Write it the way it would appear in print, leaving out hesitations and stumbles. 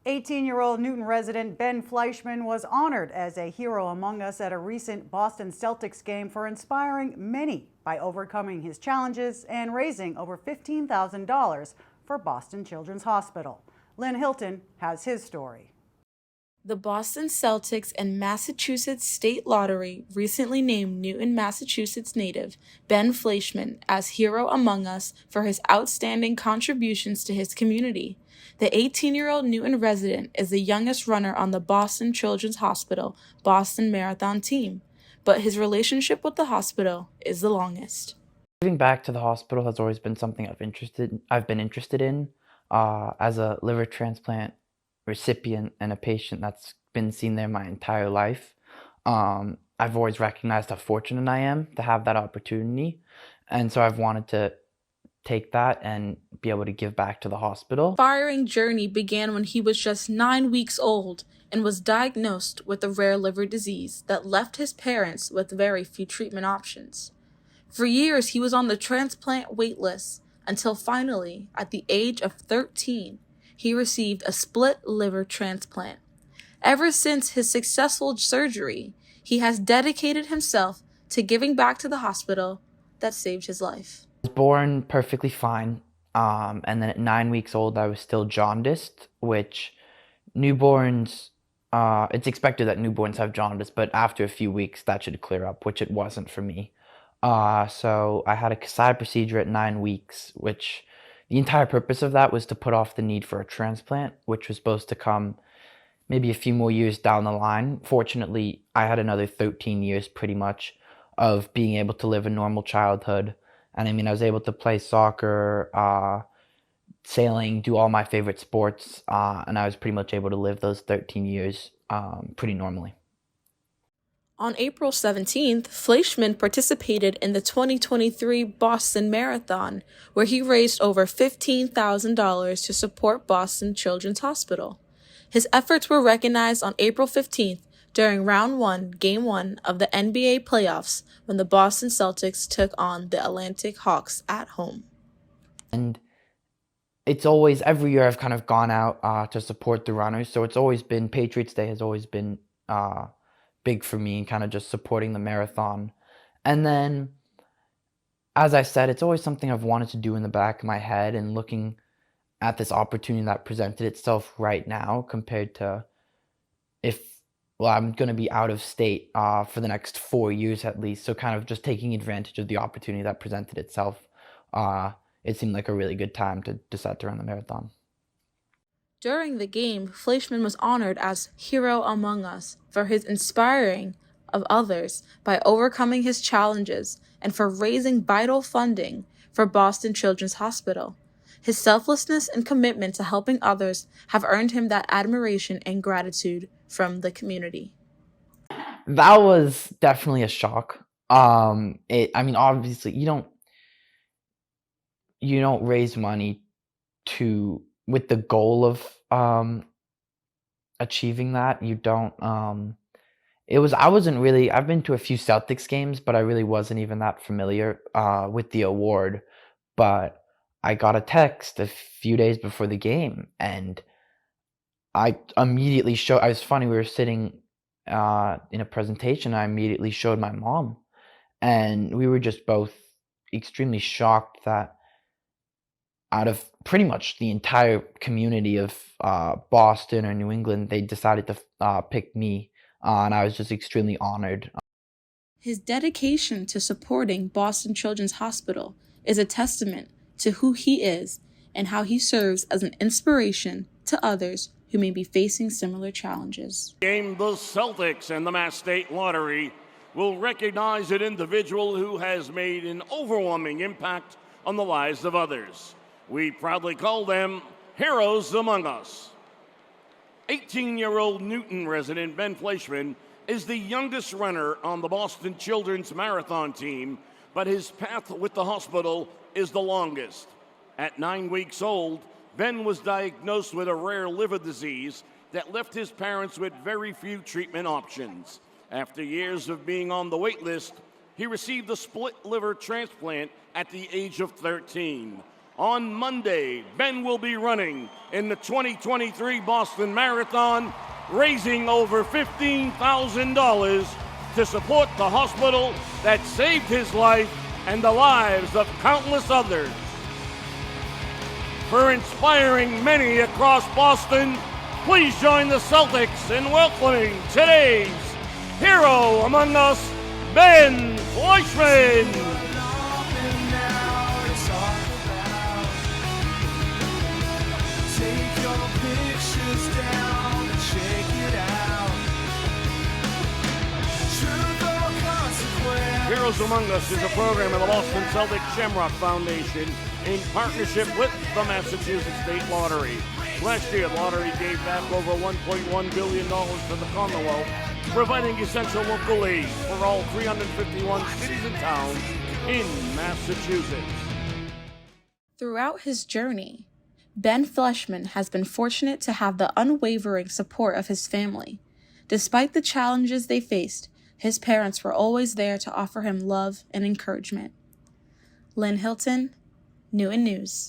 18-year-old Newton resident Ben Fleishman was honored as a hero among us at a recent Boston Celtics game for inspiring many by overcoming his challenges and raising over $15,000 for Boston Children's Hospital. Lynn Hilton has his story. The Boston Celtics and Massachusetts State Lottery recently named Newton, Massachusetts native Ben Fleishman as Hero Among Us for his outstanding contributions to his community. The 18-year-old Newton resident is the youngest runner on the Boston Children's Hospital Boston Marathon team, but his relationship with the hospital is the longest. Giving back to the hospital has always been something I've been interested in. As a liver transplant recipient and a patient that's been seen there my entire life, I've always recognized how fortunate I am to have that opportunity, and so I've wanted to take that and be able to give back to the hospital. His inspiring journey began when he was just 9 weeks old and was diagnosed with a rare liver disease that left his parents with very few treatment options. For years, he was on the transplant wait list until finally, at the age of 13, he received a split liver transplant. Ever since his successful surgery, he has dedicated himself to giving back to the hospital that saved his life. I was born perfectly fine, and then at 9 weeks old, I was still jaundiced, which newborns, it's expected that newborns have jaundice, but after a few weeks, that should clear up, which it wasn't for me. So I had a Kasai procedure at 9 weeks, which the entire purpose of that was to put off the need for a transplant, which was supposed to come maybe a few more years down the line. Fortunately, I had another 13 years pretty much of being able to live a normal childhood. And I mean, I was able to play soccer, sailing, do all my favorite sports, and I was pretty much able to live those 13 years pretty normally. On April 17th, Fleishman participated in the 2023 Boston Marathon, where he raised over $15,000 to support Boston Children's Hospital. His efforts were recognized on April 15th during Round 1, Game 1 of the NBA playoffs when the Boston Celtics took on the Atlantic Hawks at home. And it's always, every year I've kind of gone out to support the runners, so it's always been, Patriots Day has always been big for me, kind of just supporting the marathon. And then, as I said, it's always something I've wanted to do in the back of my head, and looking at this opportunity that presented itself right now compared to I'm going to be out of state for the next 4 years at least, so kind of just taking advantage of the opportunity that presented itself, it seemed like a really good time to decide to run the marathon. During the game, Fleishman was honored as Hero Among Us for his inspiring of others by overcoming his challenges and for raising vital funding for Boston Children's Hospital. His selflessness and commitment to helping others have earned him that admiration and gratitude from the community. That was definitely a shock. Obviously, you don't raise money with the goal of achieving that. You don't. I've been to a few Celtics games, but I really wasn't even that familiar with the award. But I got a text a few days before the game, and I immediately showed. It was funny. We were sitting in a presentation. I immediately showed my mom, and we were just both extremely shocked that out of pretty much the entire community of Boston or New England, they decided to pick me, and I was just extremely honored. His dedication to supporting Boston Children's Hospital is a testament to who he is and how he serves as an inspiration to others who may be facing similar challenges. The Celtics and the Mass State Lottery will recognize an individual who has made an overwhelming impact on the lives of others. We proudly call them Heroes Among Us. 18-year-old Newton resident Ben Fleishman is the youngest runner on the Boston Children's Marathon team, but his path with the hospital is the longest. At 9 weeks old, Ben was diagnosed with a rare liver disease that left his parents with very few treatment options. After years of being on the wait list, he received a split liver transplant at the age of 13. On Monday, Ben will be running in the 2023 Boston Marathon, raising over $15,000 to support the hospital that saved his life and the lives of countless others. For inspiring many across Boston, please join the Celtics in welcoming today's hero among us, Ben Fleishman. Heroes Among Us is a program of the Boston Celtics Shamrock Foundation in partnership with the Massachusetts State Lottery. Last year, the lottery gave back over $1.1 billion to the Commonwealth, providing essential local aid for all 351 cities and towns in Massachusetts. Throughout his journey, Ben Fleishman has been fortunate to have the unwavering support of his family. Despite the challenges they faced, his parents were always there to offer him love and encouragement. Lynn Hilton, New and News.